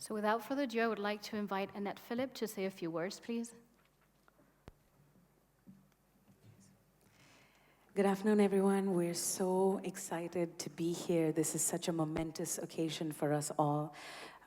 So without further ado, I would like to invite Annette Phillip to say a few words, please. Good afternoon, everyone. We're so excited to be here. This is such a momentous occasion for us all.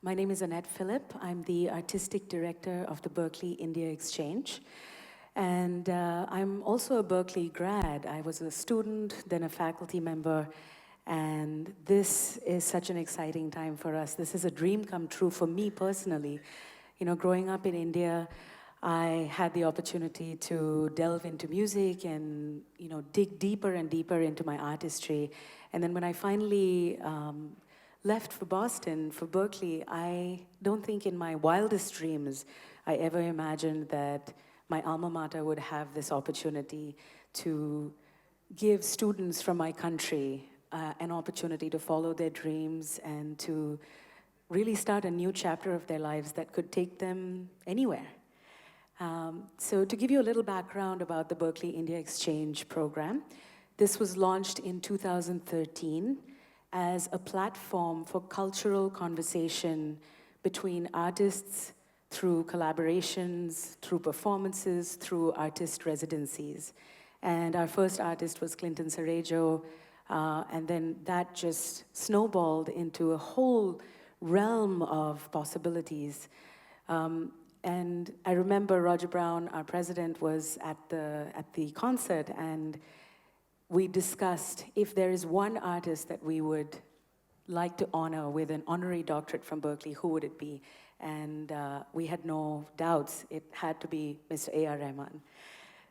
My name is Annette Phillip. I'm the Artistic Director of the Berklee India Exchange. And I'm also a Berklee grad. I was a student, then a faculty member. And this is such an exciting time for us. This is a dream come true for me personally. You know, growing up in India, I had the opportunity to delve into music and, you know, dig deeper and deeper into my artistry. And then when I finally left for Boston, for Berklee, I don't think in my wildest dreams I ever imagined that my alma mater would have this opportunity to give students from my country an opportunity to follow their dreams and to really start a new chapter of their lives that could take them anywhere. So to give you a little background about the Berklee India Exchange program, this was launched in 2013 as a platform for cultural conversation between artists through collaborations, through performances, through artist residencies. And our first artist was Clinton Cerejo, and then that just snowballed into a whole realm of possibilities. And I remember Roger Brown, our president, was at the concert, and we discussed if there is one artist that we would like to honor with an honorary doctorate from Berklee, who would it be? And we had no doubts. It had to be Mr. A.R. Rahman.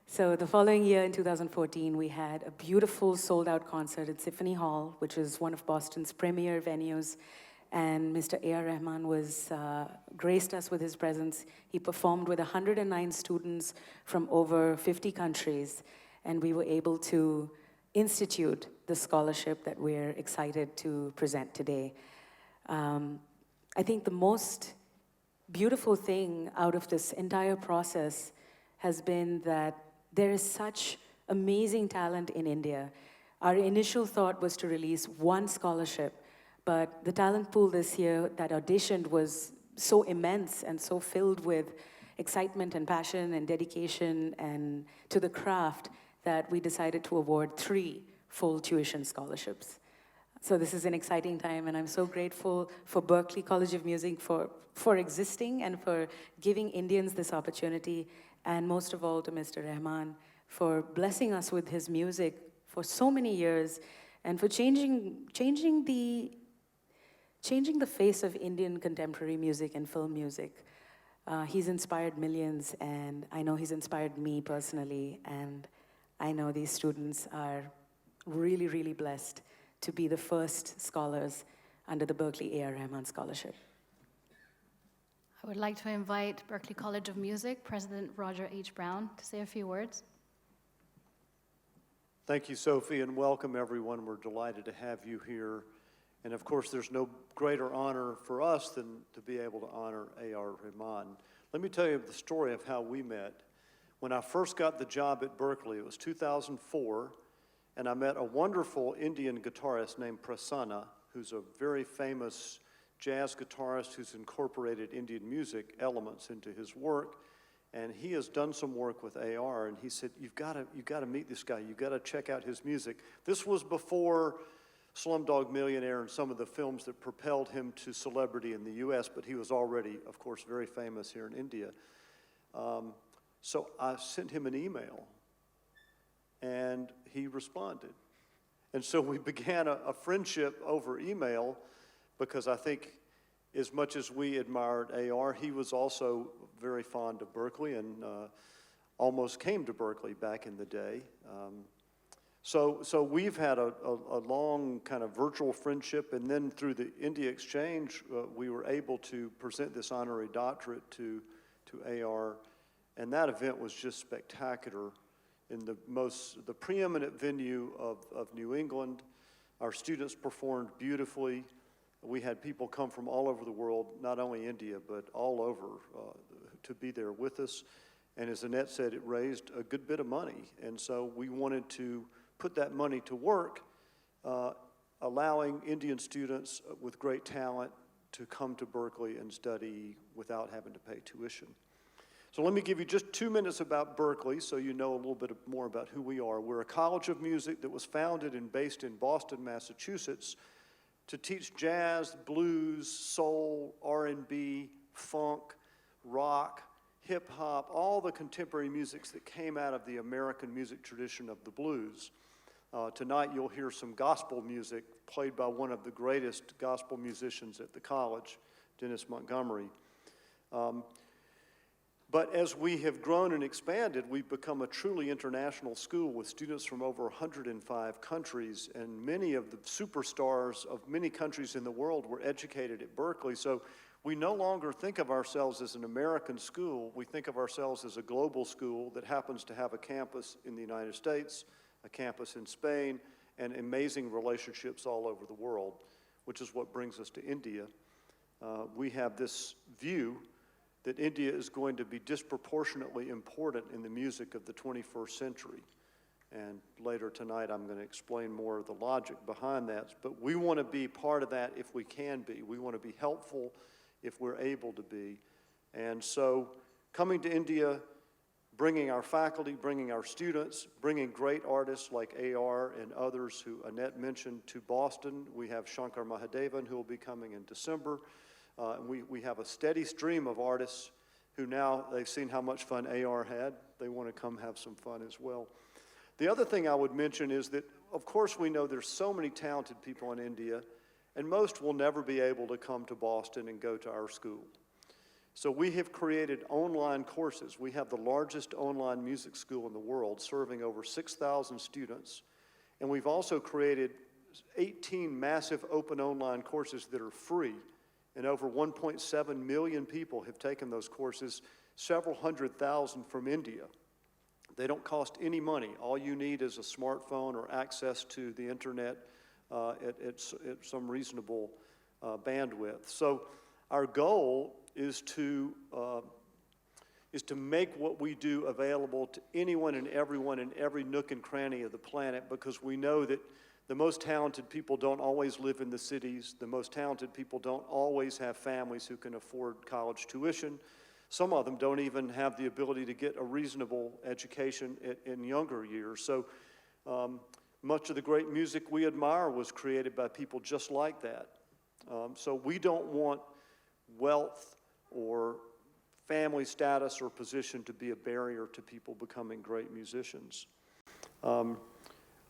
So the following year, in 2014, we had a beautiful sold-out concert at Symphony Hall, which is one of Boston's premier venues. And Mr. A.R. Rahman was graced us with his presence. He performed with 109 students from over 50 countries, and we were able to institute the scholarship that we're excited to present today. I think the most beautiful thing out of this entire process has been that there is such amazing talent in India. Our initial thought was to release one scholarship, but the talent pool this year that auditioned was so immense and so filled with excitement and passion and dedication and to the craft that we decided to award 3 full tuition scholarships. So this is an exciting time, and I'm so grateful for Berklee College of Music for existing and for giving Indians this opportunity, and most of all to Mr. Rahman for blessing us with his music for so many years and for changing the face of Indian contemporary music and film music. He's inspired millions, and I know he's inspired me personally, and I know these students are really, really blessed to be the first scholars under the Berklee A.R. Rahman Scholarship. I would like to invite Berklee College of Music President Roger H. Brown to say a few words. Thank you, Sophie, and welcome everyone. We're delighted to have you here. And of course, there's no greater honor for us than to be able to honor A.R. Rahman. Let me tell you the story of how we met. When I first got the job at Berklee, it was 2004, and I met a wonderful Indian guitarist named Prasanna, who's a very famous jazz guitarist who's incorporated Indian music elements into his work. And he has done some work with AR, and he said, you've got to meet this guy. You've got to check out his music. This was before Slumdog Millionaire and some of the films that propelled him to celebrity in the US, but he was already, of course, very famous here in India. So I sent him an email, and he responded. And so we began a friendship over email, because I think as much as we admired AR, he was also very fond of Berklee and almost came to Berklee back in the day. So we've had a long kind of virtual friendship, and then through the India Exchange, we were able to present this honorary doctorate to AR, and that event was just spectacular in the preeminent venue of New England. Our students performed beautifully. We had people come from all over the world, not only India, but all over, to be there with us. And as Annette said, it raised a good bit of money. And so we wanted to put that money to work, allowing Indian students with great talent to come to Berklee and study without having to pay tuition. So let me give you just 2 minutes about Berklee so you know a little bit more about who we are. We're a college of music that was founded and based in Boston, Massachusetts to teach jazz, blues, soul, R&B, funk, rock, hip hop, all the contemporary musics that came out of the American music tradition of the blues. Tonight you'll hear some gospel music played by one of the greatest gospel musicians at the college, Dennis Montgomery. But as we have grown and expanded, we've become a truly international school with students from over 105 countries, and many of the superstars of many countries in the world were educated at Berklee. So we no longer think of ourselves as an American school. We think of ourselves as a global school that happens to have a campus in the United States, a campus in Spain, and amazing relationships all over the world, which is what brings us to India. We have this view that India is going to be disproportionately important in the music of the 21st century. And later tonight, I'm going to explain more of the logic behind that. But we want to be part of that if we can be. We want to be helpful if we're able to be. And so coming to India, bringing our faculty, bringing our students, bringing great artists like AR and others who Annette mentioned to Boston. We have Shankar Mahadevan, who will be coming in December. And we have a steady stream of artists who now they've seen how much fun AR had. They want to come have some fun as well. The other thing I would mention is that, of course, we know there's so many talented people in India, and most will never be able to come to Boston and go to our school. So we have created online courses. We have the largest online music school in the world, serving over 6,000 students. And we've also created 18 massive open online courses that are free. And over 1.7 million people have taken those courses, several 100,000 from India. They don't cost any money. All you need is a smartphone or access to the internet at some reasonable bandwidth. So our goal is to make what we do available to anyone and everyone in every nook and cranny of the planet, because we know that the most talented people don't always live in the cities. The most talented people don't always have families who can afford college tuition. Some of them don't even have the ability to get a reasonable education in younger years. So much of the great music we admire was created by people just like that. So we don't want wealth or family status or position to be a barrier to people becoming great musicians.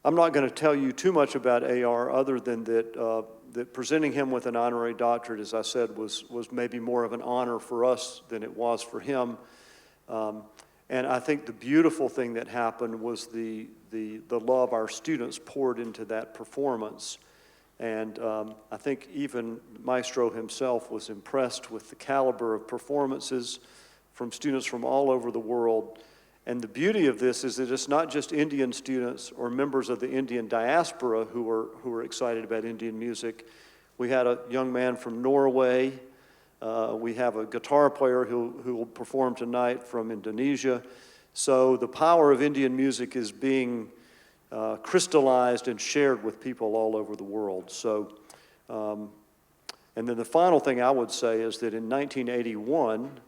I'm not going to tell you too much about AR other than that presenting him with an honorary doctorate, as I said, was maybe more of an honor for us than it was for him. And I think the beautiful thing that happened was the love our students poured into that performance. And I think even Maestro himself was impressed with the caliber of performances from students from all over the world. And the beauty of this is that it's not just Indian students or members of the Indian diaspora who are excited about Indian music. We had a young man from Norway. We have a guitar player who will perform tonight from Indonesia. So the power of Indian music is being crystallized and shared with people all over the world. So, and then the final thing I would say is that in 1981,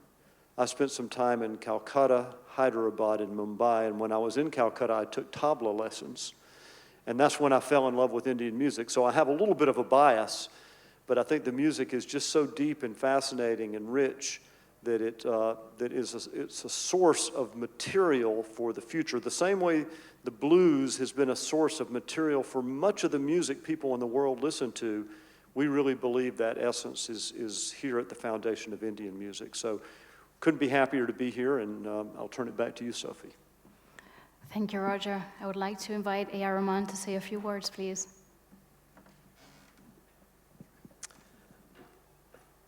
I spent some time in Calcutta, Hyderabad, and Mumbai, and when I was in Calcutta, I took tabla lessons. And that's when I fell in love with Indian music. So I have a little bit of a bias, but I think the music is just so deep and fascinating and rich that it's a source of material for the future. The same way the blues has been a source of material for much of the music people in the world listen to, we really believe that essence is here at the foundation of Indian music. So couldn't be happier to be here, and I'll turn it back to you, Sophie. Thank you, Roger. I would like to invite A.R. Rahman to say a few words, please.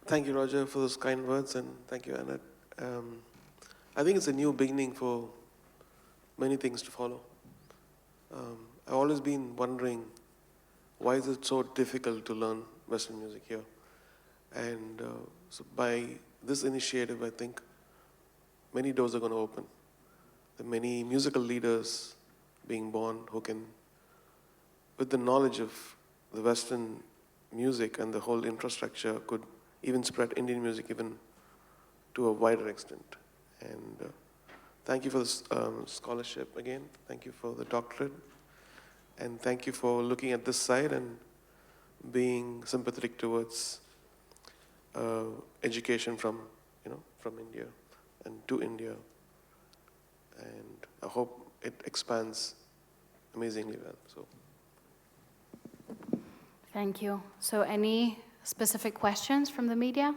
Thank you, Roger, for those kind words, and thank you, Annette. I think it's a new beginning for many things to follow. I've always been wondering, why is it so difficult to learn Western music here? And so by this initiative, I think many doors are going to open. There are many musical leaders being born who can, with the knowledge of the Western music and the whole infrastructure, could even spread Indian music even to a wider extent. And thank you for this scholarship again. Thank you for the doctorate. And thank you for looking at this side and being sympathetic towards education from India and to India. And I hope it expands amazingly well. So. Thank you. So any specific questions from the media?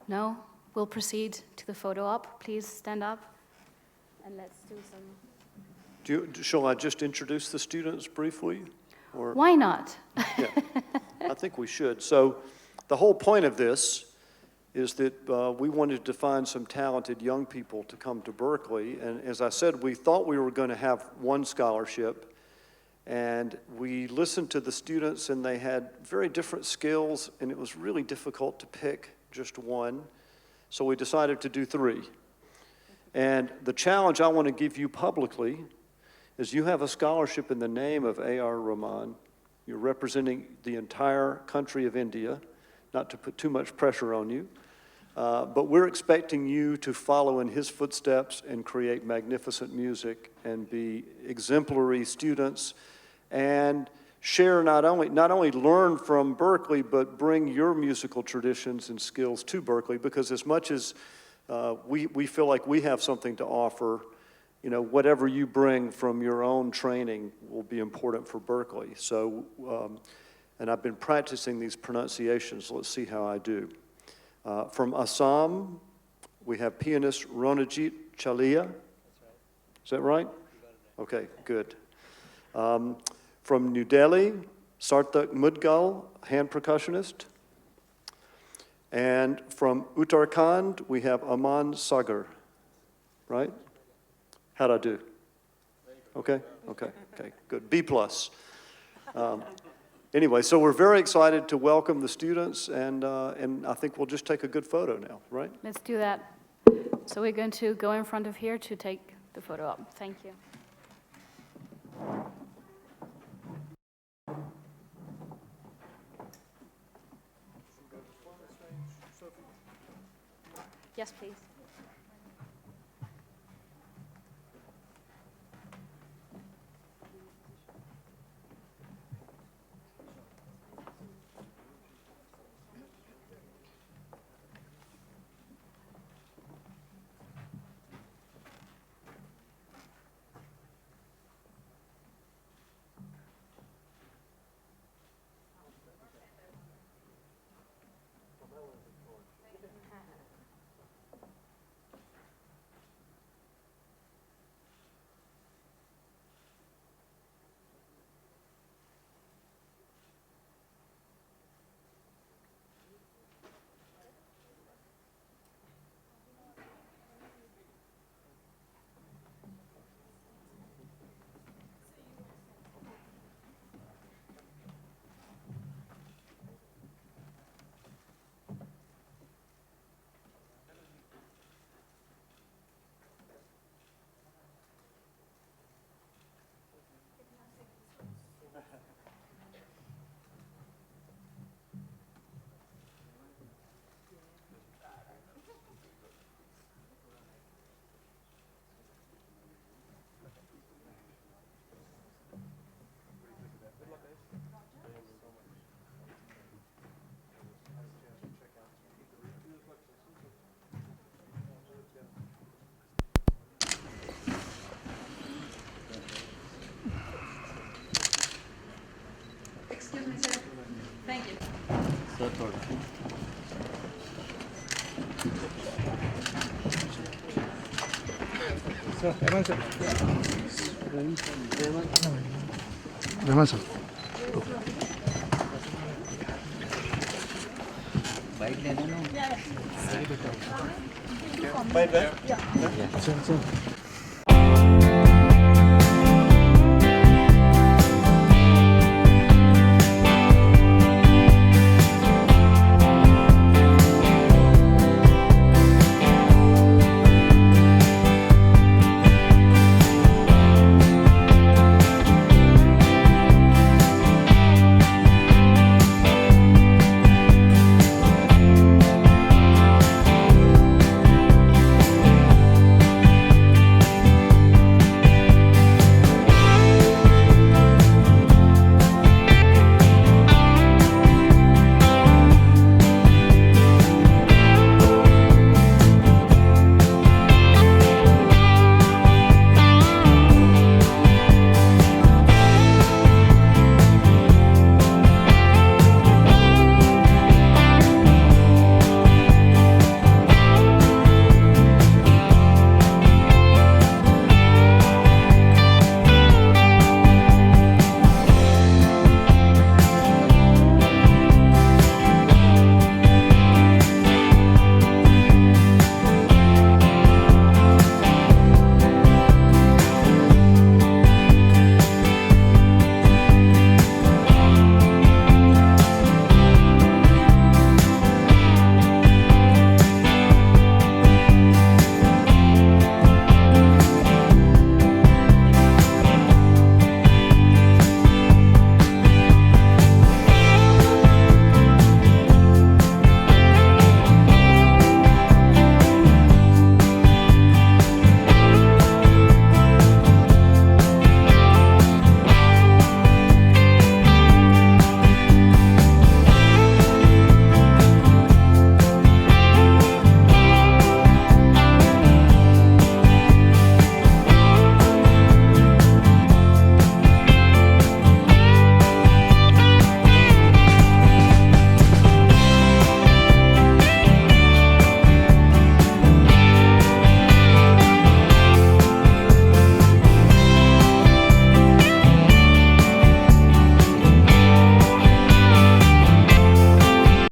No? We'll proceed to the photo op. Please stand up and let's do some... Shall I just introduce the students briefly? Or? Why not? Yeah, I think we should. So the whole point of this is that we wanted to find some talented young people to come to Berklee. And as I said, we thought we were going to have one scholarship. And we listened to the students, and they had very different skills, and it was really difficult to pick just one. So we decided to do 3. And the challenge I want to give you publicly is you have a scholarship in the name of A.R. Rahman. You're representing the entire country of India, not to put too much pressure on you. But we're expecting you to follow in his footsteps and create magnificent music and be exemplary students and share not only learn from Berklee, but bring your musical traditions and skills to Berklee, because as much as we feel like we have something to offer, whatever you bring from your own training will be important for Berklee. So, and I've been practicing these pronunciations. Let's see how I do. From Assam, we have pianist Ronajit Chalia. Is that right? Okay, good. From New Delhi, Sarthak Mudgal, hand percussionist. And from Uttarakhand, we have Aman Sagar, right? How'd I do? Okay, good, B+. Anyway, so we're very excited to welcome the students, and I think we'll just take a good photo now, right? Let's do that. So we're going to go in front of here to take the photo op. Thank you. Yes, please. Excuse me, sir. Thank you. Sir, Rahman sir. Bye, Ben. Sir.